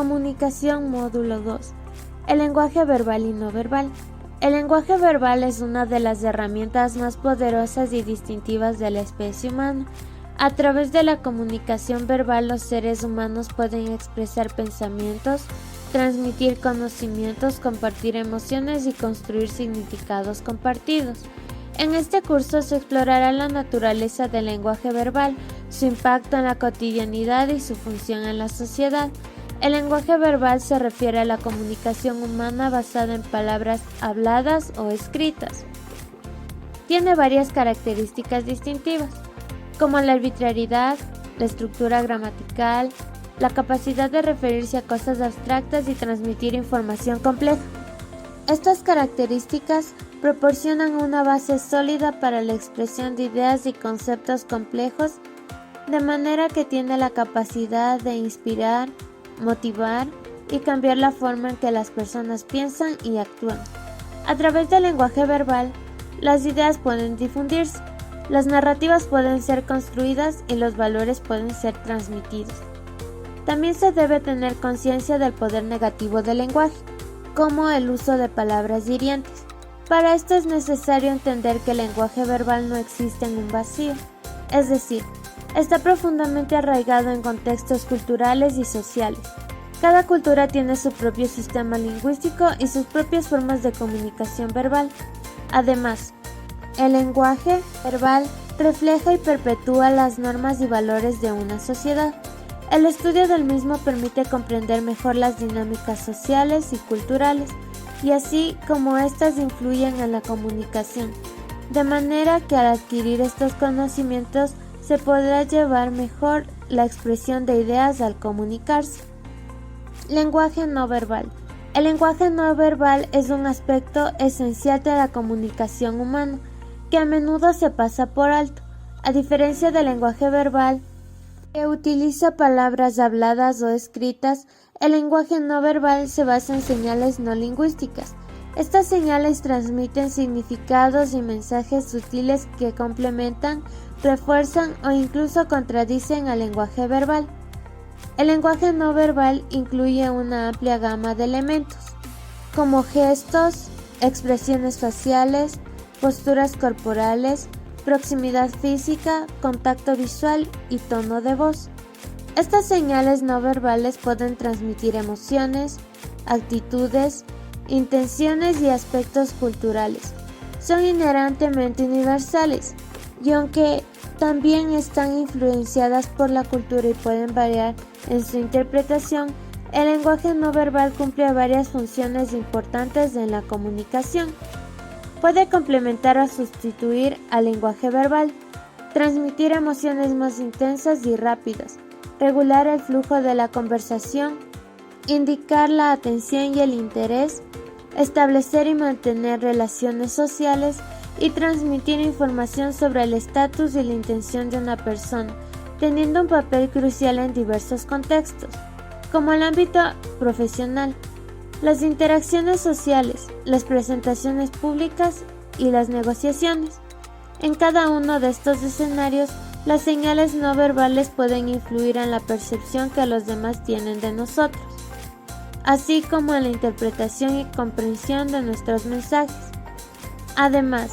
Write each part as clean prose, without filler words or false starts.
Comunicación módulo 2. El lenguaje verbal y no verbal. El lenguaje verbal es una de las herramientas más poderosas y distintivas de la especie humana. A través de la comunicación verbal, los seres humanos pueden expresar pensamientos, transmitir conocimientos, compartir emociones y construir significados compartidos. En este curso se explorará la naturaleza del lenguaje verbal, su impacto en la cotidianidad y su función en la sociedad. El lenguaje verbal se refiere a la comunicación humana basada en palabras habladas o escritas. Tiene varias características distintivas, como la arbitrariedad, la estructura gramatical, la capacidad de referirse a cosas abstractas y transmitir información compleja. Estas características proporcionan una base sólida para la expresión de ideas y conceptos complejos, de manera que tiene la capacidad de inspirar, motivar y cambiar la forma en que las personas piensan y actúan. A través del lenguaje verbal, las ideas pueden difundirse, las narrativas pueden ser construidas y los valores pueden ser transmitidos. También se debe tener conciencia del poder negativo del lenguaje, como el uso de palabras hirientes. Para esto es necesario entender que el lenguaje verbal no existe en un vacío, es decir, está profundamente arraigado en contextos culturales y sociales. Cada cultura tiene su propio sistema lingüístico y sus propias formas de comunicación verbal. Además, el lenguaje verbal refleja y perpetúa las normas y valores de una sociedad. El estudio del mismo permite comprender mejor las dinámicas sociales y culturales, y así como éstas influyen en la comunicación, de manera que al adquirir estos conocimientos se podrá llevar mejor la expresión de ideas al comunicarse. Lenguaje no verbal. El lenguaje no verbal es un aspecto esencial de la comunicación humana, que a menudo se pasa por alto. A diferencia del lenguaje verbal, que utiliza palabras habladas o escritas, el lenguaje no verbal se basa en señales no lingüísticas. Estas señales transmiten significados y mensajes sutiles que complementan, refuerzan o incluso contradicen al lenguaje verbal. El lenguaje no verbal incluye una amplia gama de elementos, como gestos, expresiones faciales, posturas corporales, proximidad física, contacto visual y tono de voz. Estas señales no verbales pueden transmitir emociones, actitudes, intenciones y aspectos culturales. Son inherentemente universales, y aunque también están influenciadas por la cultura y pueden variar en su interpretación, el lenguaje no verbal cumple varias funciones importantes en la comunicación. Puede complementar o sustituir al lenguaje verbal, transmitir emociones más intensas y rápidas, regular el flujo de la conversación, indicar la atención y el interés, establecer y mantener relaciones sociales y transmitir información sobre el estatus y la intención de una persona, teniendo un papel crucial en diversos contextos, como el ámbito profesional, las interacciones sociales, las presentaciones públicas y las negociaciones. En cada uno de estos escenarios, las señales no verbales pueden influir en la percepción que los demás tienen de nosotros, así como en la interpretación y comprensión de nuestros mensajes. Además,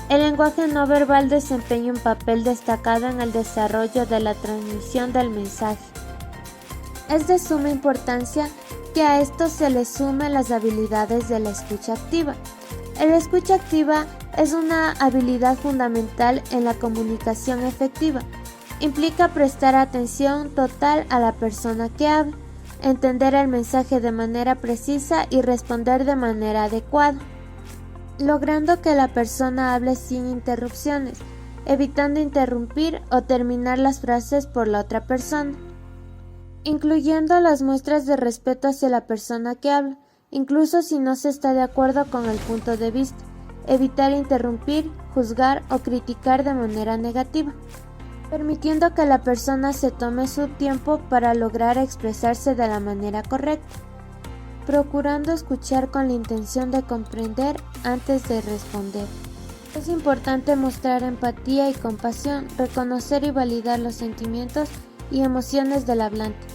el lenguaje no verbal desempeña un papel destacado en el desarrollo de la transmisión del mensaje. Es de suma importancia que a esto se le sumen las habilidades de la escucha activa. La escucha activa es una habilidad fundamental en la comunicación efectiva. Implica prestar atención total a la persona que habla, entender el mensaje de manera precisa y responder de manera adecuada, logrando que la persona hable sin interrupciones, evitando interrumpir o terminar las frases por la otra persona, incluyendo las muestras de respeto hacia la persona que habla, incluso si no se está de acuerdo con el punto de vista, evitar interrumpir, juzgar o criticar de manera negativa, permitiendo que la persona se tome su tiempo para lograr expresarse de la manera correcta, procurando escuchar con la intención de comprender antes de responder. Es importante mostrar empatía y compasión, reconocer y validar los sentimientos y emociones del hablante.